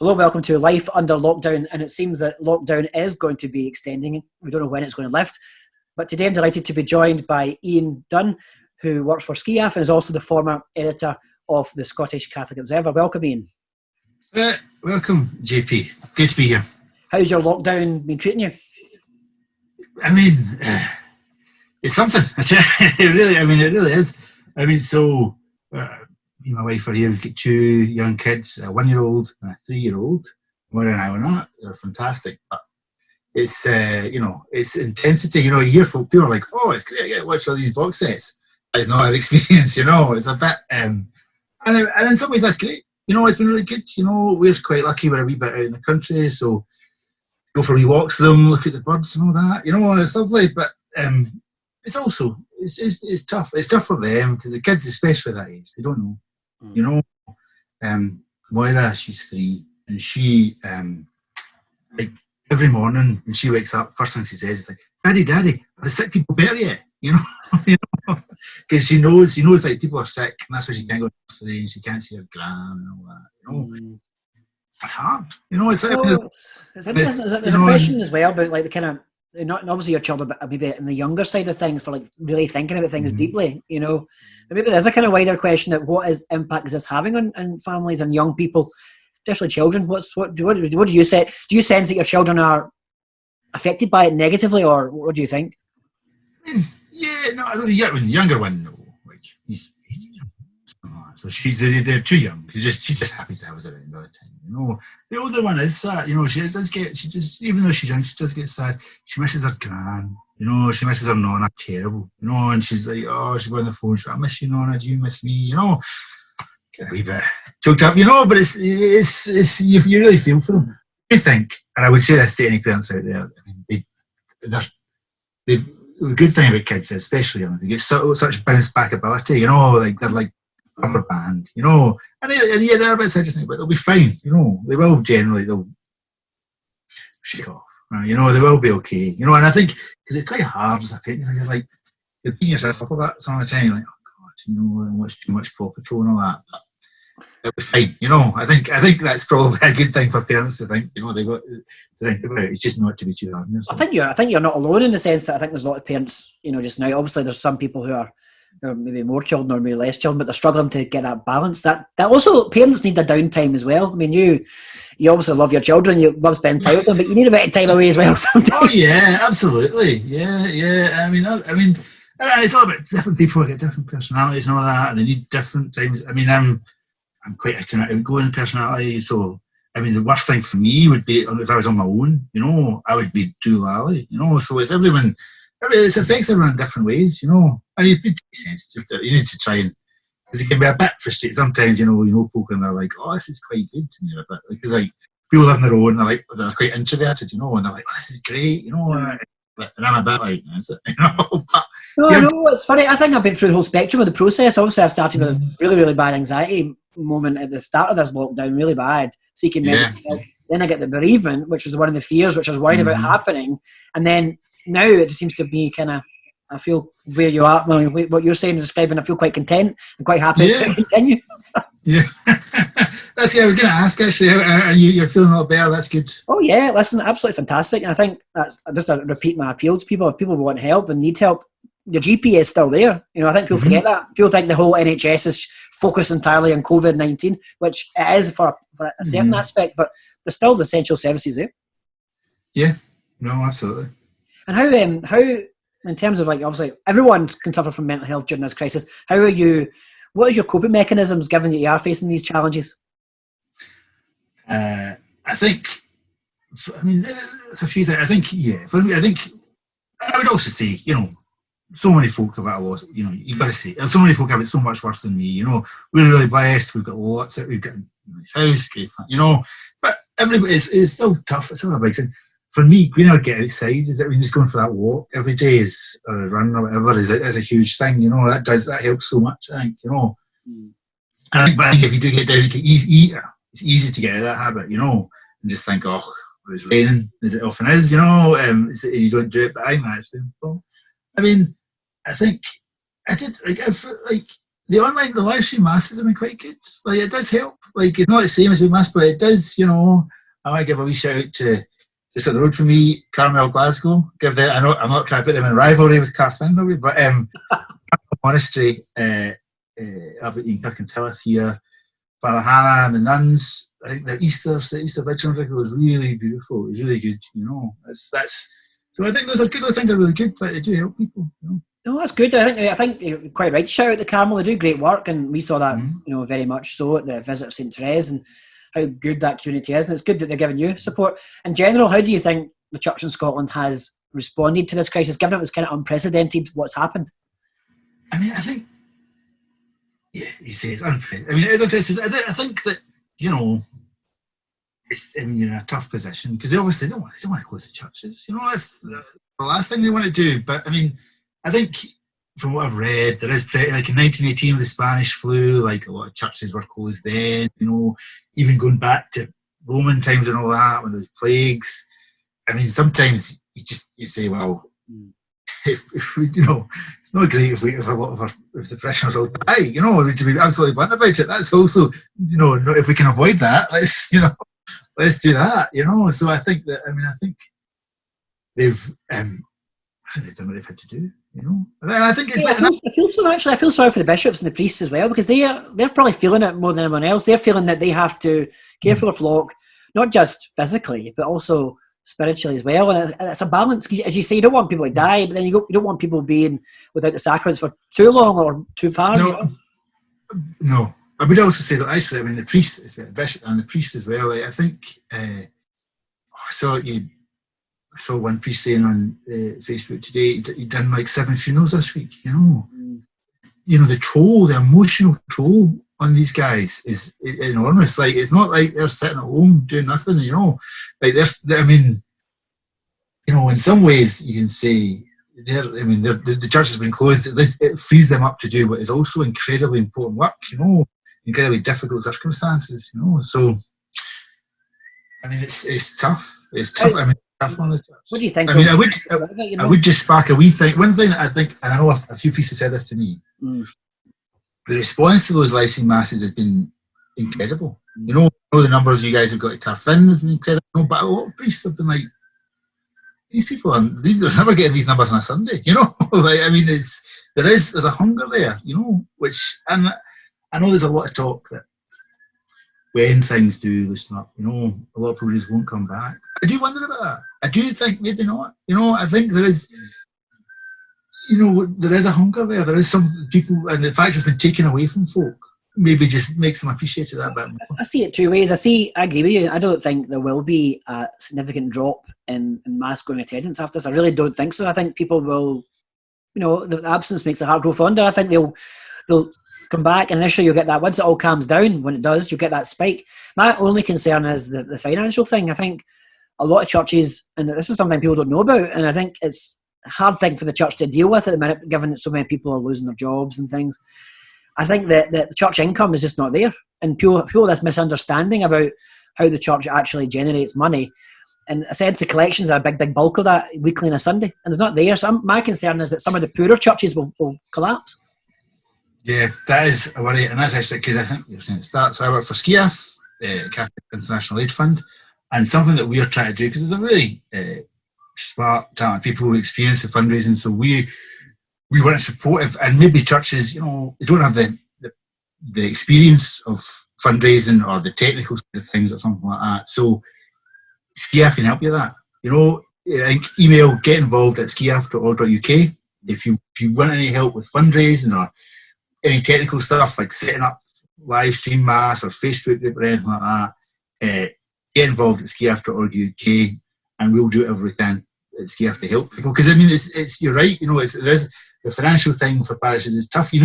Hello, welcome to Life Under Lockdown, and it seems that lockdown is going to be extending. We don't know when it's going to lift, but today I'm delighted to be joined by Ian Dunn, who works for SCIAF and is also the former editor of the Scottish Catholic Observer. Welcome, Ian. Welcome, JP. Good to be here. How's your lockdown been treating you? I mean, it's something. It really is. I mean, so me and my wife are here. We've got 2 young kids, a 1-year-old and a 3-year-old. More than an hour and that. They're fantastic. But it's, it's intensity. You hear folk, people are like, oh, it's great, I get to watch all these box sets. It's not an experience, It's a bit, and in some ways that's great. It's been really good. We're quite lucky. We're a wee bit out in the country, so go for wee walks with them, look at the birds and all that. It's lovely, but it's also it's tough. It's tough for them because the kids, especially that age, they don't know. Moira, she's 3, and she like every morning when she wakes up, first thing she says is like, "Daddy, are the sick people better yet?" Because she knows like people are sick, and that's why she can't go to nursery and she can't see her gran and all that. It's hard. There's a question as well about like the kind of, not obviously your children, but maybe in the younger side of things for like really thinking about things deeply. But maybe there's a kind of wider question that what impact is this having on families and young people, especially children? What do you say? Do you sense that your children are affected by it negatively, or what do you think? Yeah, no, I don't think the younger one, no. Like he's so they're too young. She's just happy to have us around all the time. The older one is sad. Even though she's young, she does get sad. She misses her gran. She misses her nonna terrible. And she's like, oh, she's on the phone. She's like, I miss you, nonna. Do you miss me? Get a wee bit choked up, but it's you really feel for them. I think, and I would say this to any parents out there. I mean, the good thing about kids, especially young, they get such bounce back ability. Like they're like rubber band. And they're a bit sad just now, but they'll be fine. They will generally. They'll shake off. They will be okay. And I think because it's quite hard as a parent, you're like you're beating yourself up a bit some of the time. You're like, oh God, too much Paw Patrol and all that. But it'll be fine. I think that's probably a good thing for parents to think. They've got to think about it. It's just not to be too hard. I think you're not alone in the sense that I think there's a lot of parents. Just now, obviously, there's some people who are maybe more children or maybe less children, but they're struggling to get that balance. That also parents need the downtime as well. I mean, you obviously love your children, you love spending time with them, but you need a bit of time away as well sometimes. Oh yeah, absolutely. Yeah. I mean, it's all about different people get different personalities and all that, and they need different times. I mean, I'm quite a kind of outgoing personality, so I mean, the worst thing for me would be if I was on my own. I would be doolally. So it's everyone. It affects everyone in different ways. And you need to be sensitive to it. You need to try and, because it can be a bit frustrating sometimes. Folk and they're like, oh, this is quite good to me a bit, because like people live on their own. They're quite introverted. And they're like, oh, this is great. And I'm a bit like, is it? But, no, it's funny. I think I've been through the whole spectrum of the process. Obviously, I started with a really, really bad anxiety moment at the start of this lockdown, really bad, seeking medical help. Then I get the bereavement, which was one of the fears, which I was worried about happening. And then now it just seems to be kind of, I feel where you are, what you're saying and describing, I feel quite content and quite happy to continue. Yeah. That's what I was going to ask, actually. You're feeling a lot better. That's good. Oh, yeah. Listen, absolutely fantastic. And I think that's just to repeat my appeal to people. If people want help and need help, your GP is still there. I think people forget that. People think the whole NHS is focused entirely on COVID-19, which it is for a certain aspect, but there's still the essential services there. Yeah. No, absolutely. And how, in terms of like, obviously, everyone can suffer from mental health during this crisis. What is your coping mechanisms given that you are facing these challenges? I think, it's a few things. I think, for me, I would also say, so many folk have had a lot, you've got to say, so many folk have it so much worse than me, we're really blessed, we've got we've got a nice house, great fun, but everybody, it's still tough, it's still a big thing. For me, being able to get outside, just going for that walk every day or a run or whatever is a huge thing, that helps so much, I think, And I think if you do get down to eater, it's easy to get out of that habit, and just think, oh, it's raining, as it often is, you don't do it, but I think that's simple. I mean, I think I did, the live stream masses have been quite good. Like, it does help. Like, it's not the same as we mass, but it does, I want to give a wee shout out to, just up the road from me, Carmel Glasgow. I'm not trying to put them in rivalry with Carfin, but Monastery up at Kirkintilloth here, Father Hannah and the nuns. I think the Easter Vigil was really beautiful. It was really good, That's so I think those things are really good. Like, they do help people, No, that's good. I think you're quite right to shout out the Carmel. They do great work, and we saw that, very much so at the visit of St. Therese and how good that community is. And it's good that they're giving you support. In general, how do you think the church in Scotland has responded to this crisis, given it was kind of unprecedented what's happened? I mean, I think, yeah, you say it's unprecedented. I mean, it is unprecedented. I think that, you're in a tough position because they obviously don't want to close the churches. That's the last thing they want to do. But I mean, I think from what I've read, there is like in 1918 with the Spanish flu, like a lot of churches were closed then. Even going back to Roman times and all that when there was plagues. I mean, sometimes you say, well, if we, it's not great if the parishioners all die. To be absolutely blunt about it. That's also, if we can avoid that, let's do that. So I think that, I think they've done what they've had to do. And I think it's. I feel sorry for the bishops and the priests as well, because they're probably feeling it more than anyone else. They're feeling that they have to care for their flock, not just physically, but also spiritually as well. And it's a balance. As you say, you don't want people to die, but then you don't want people being without the sacraments for too long or too far. No. I would also say that actually, the priest, the bishop and the priest as well. I think I saw one priest saying on Facebook today he'd done like 7 funerals this week. The toll, the emotional toll on these guys is enormous. Like, it's not like they're sitting at home doing nothing. Like in some ways you can say the church has been closed. It frees them up to do what is also incredibly important work. Incredibly difficult circumstances. So it's tough. It's tough. What do you think? I would just spark a wee thing. One thing that I think, and I know a few priests have said this to me, the response to those live stream masses has been incredible. The numbers you guys have got at Carfin has been incredible, but a lot of priests have been like, these people they're never getting these numbers on a Sunday. There's a hunger there, which, and I know there's a lot of talk that when things do loosen up, a lot of programs won't come back. I do wonder about that. I do think maybe not. I think there is, there is a hunger there. There is some people, and the fact it's been taken away from folk maybe just makes them appreciate it that bit more. I see it two ways. I agree with you. I don't think there will be a significant drop in mass going attendance after this. I really don't think so. I think people will, the absence makes the heart grow fonder. I think they'll come back, and initially you'll get that. Once it all calms down, when it does, you'll get that spike. My only concern is the financial thing. I think a lot of churches, and this is something people don't know about, and I think it's a hard thing for the church to deal with at the minute, given that so many people are losing their jobs and things. I think that the church income is just not there, and people this misunderstanding about how the church actually generates money. And I said the collections are a big bulk of that weekly and a Sunday, and it's not there. So my concern is that some of the poorer churches will collapse. Yeah, that is a worry, and that's actually because I think you're saying it starts. So I work for SCIAF, Catholic International Aid Fund, and something that we're trying to do, because there's a really smart, talented people who experience the fundraising, so we want to support it, and maybe churches, they don't have the experience of fundraising or the technical side of things or something like that. So SCIAF can help you with that. Email get involved at sciaf.org.uk if you want any help with fundraising or any technical stuff like setting up live stream mass or Facebook group or anything like that. Get involved at sciaf.org.uk, and we'll do whatever we can at SCIAF to help people. Because it's you're right. There's the financial thing for parishes is tough. You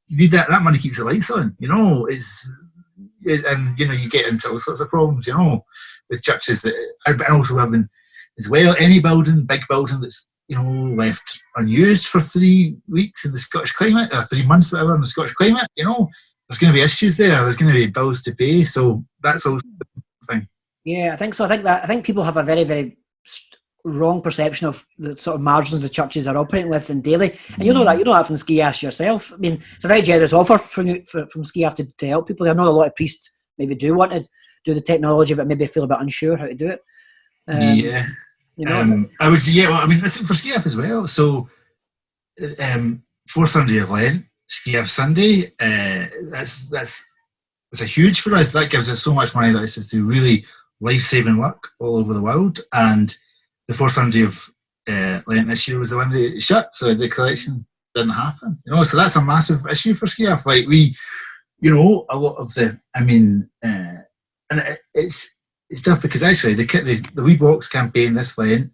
need that money keeps the lights on. You get into all sorts of problems. With churches that, and also having as well any big building that's left unused for 3 weeks in the Scottish climate, or 3 months, whatever, in the Scottish climate. There's going to be issues there. There's going to be bills to pay. So that's also the thing. Yeah, I think so. I think people have a very, very wrong perception of the sort of margins the churches are operating with in daily. And you know that from SCIAF yourself. I mean, it's a very generous offer from SCIAF to help people. I know a lot of priests maybe do want to do the technology, but maybe feel a bit unsure how to do it. You know, I would say, I think for SCIAF as well. So, fourth Sunday of Lent, SCIAF Sunday, that's a huge for us. That gives us so much money that it's to do really life-saving work all over the world. And the fourth Sunday of Lent this year was the one they shut, so the collection didn't happen. You know, so that's a massive issue for SCIAF. Like a lot of it's tough because actually the Wee Box campaign this Lent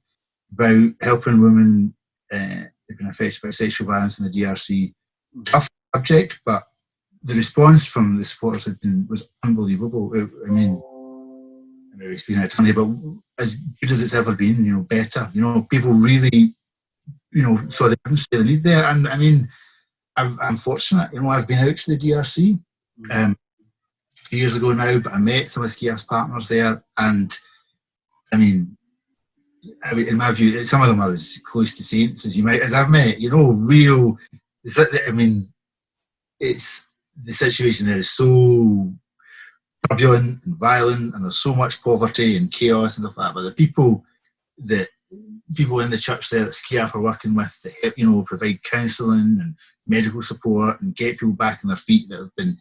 about helping women who've been affected by sexual violence in the DRC, tough subject, but the response from the supporters was unbelievable. I mean, it's been a ton, but as good as it's ever been, better. People really, saw the urgency, the need there. And I mean, I'm fortunate. I've been out to the DRC a few years ago now, but I met some of SCIAF's partners there, and I mean, in my view, some of them are as close to saints as I've met. Real. I mean, it's the situation there is so turbulent and violent, and there's so much poverty and chaos and stuff like that. But the people in the church there that SCIAF are working with, that provide counselling and medical support and get people back on their feet that have been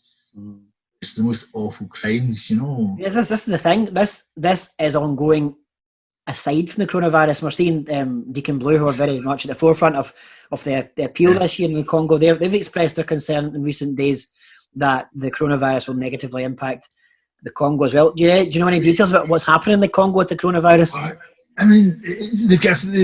it's the most awful crimes. Yeah, this is the thing. This is ongoing. Aside from the coronavirus, we're seeing Deacon Blue, who are very much at the forefront of the appeal this year in the Congo. They've expressed their concern in recent days that the coronavirus will negatively impact the Congo as well. Do you know any details about what's happening in the Congo with the coronavirus? I mean, there's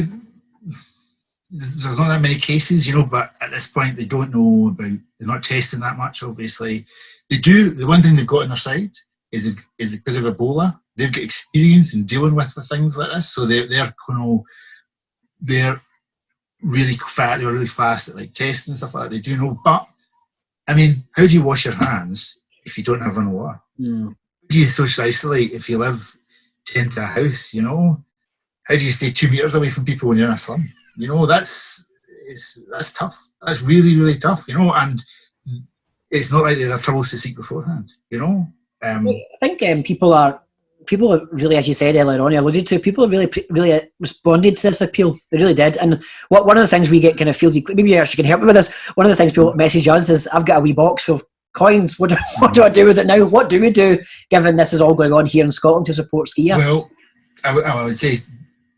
not that many cases, but at this point they don't know about. They're not testing that much. Obviously, they do. The one thing they've got on their side is because of Ebola. They've got experience in dealing with things like this, so they're really fast. They're really fast at like testing and stuff like that. They do know, but I mean, how do you wash your hands if you don't have running water? How do you social isolate if you live 10 to a house? How do you stay 2 meters away from people when you're in a slum? That's tough. That's really, really tough. And it's not like they have troubles to seek beforehand. I think people are really, as you said earlier on, you alluded to, people really responded to this appeal. They really did. And one of the things we get kind of fielded, maybe you actually can help me with this. One of the things people message us is, I've got a wee box full of coins. What do I do with it now? What do we do, given this is all going on here in Scotland to support SCIAF? Well, I would say,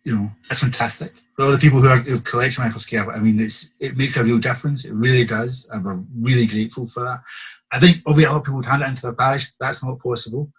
that's fantastic. For all the people who collect money for SCIAF, I mean, it makes a real difference. It really does. And we're really grateful for that. I think obviously a lot of people would hand it into their parish. That's not possible.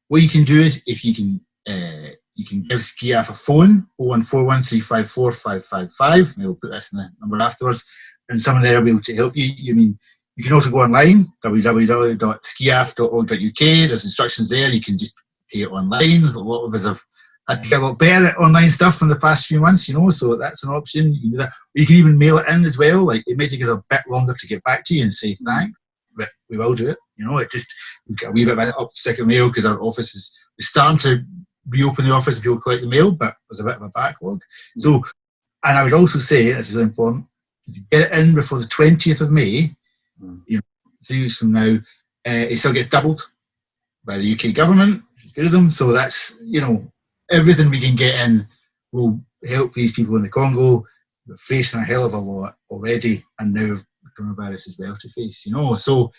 What you can do is, if you can give SCIAF a phone, 01413545555, and we'll put this in the number afterwards, and someone there will be able to help you. You can also go online, www.sciaf.org.uk. There's instructions there. You can just pay it online. There's a lot of us have had to get a lot better at online stuff in the past few months, so that's an option. You can do that. You can even mail it in as well. Like, it may take us a bit longer to get back to you and say thanks, but we will do it. We've got a wee bit of up second mail because our office is starting to reopen the office and people collect the mail, but there's a bit of a backlog. So, and I would also say, this is really important, if you get it in before the 20th of May, 3 weeks from now, it still gets doubled by the UK government, which is good of them. So that's, everything we can get in will help these people in the Congo. We're facing a hell of a lot already, and now the coronavirus as well to face, So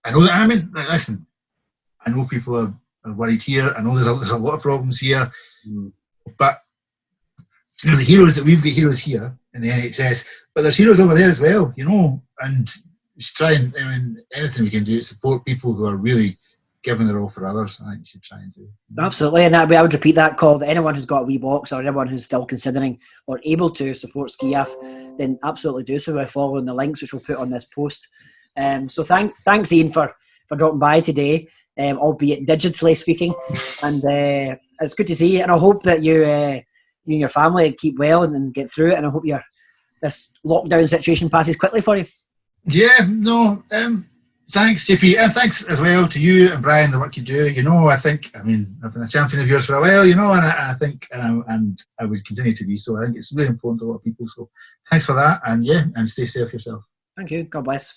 I know that, listen, I know people are worried here. I know there's a lot of problems here, but the heroes that we've got heroes here in the NHS, but there's heroes over there as well, and just try and, anything we can do to support people who are really giving their all for others, I think you should try and do. Absolutely, and I would repeat that call, that anyone who's got a wee box, or anyone who's still considering or able to support SCIAF, then absolutely do so by following the links which we'll put on this post. So thanks Ian for dropping by today, albeit digitally speaking, and it's good to see you, and I hope that you and your family keep well and get through it, and I hope this lockdown situation passes quickly for you. Yeah, no, Thanks, JP, and thanks as well to you and Brian, the work you do. You know, I mean, I've been a champion of yours for a while, you know, and I think, and I would continue to be. So I think it's really important to a lot of people. So thanks for that, and yeah, and stay safe yourself. Thank you. God bless.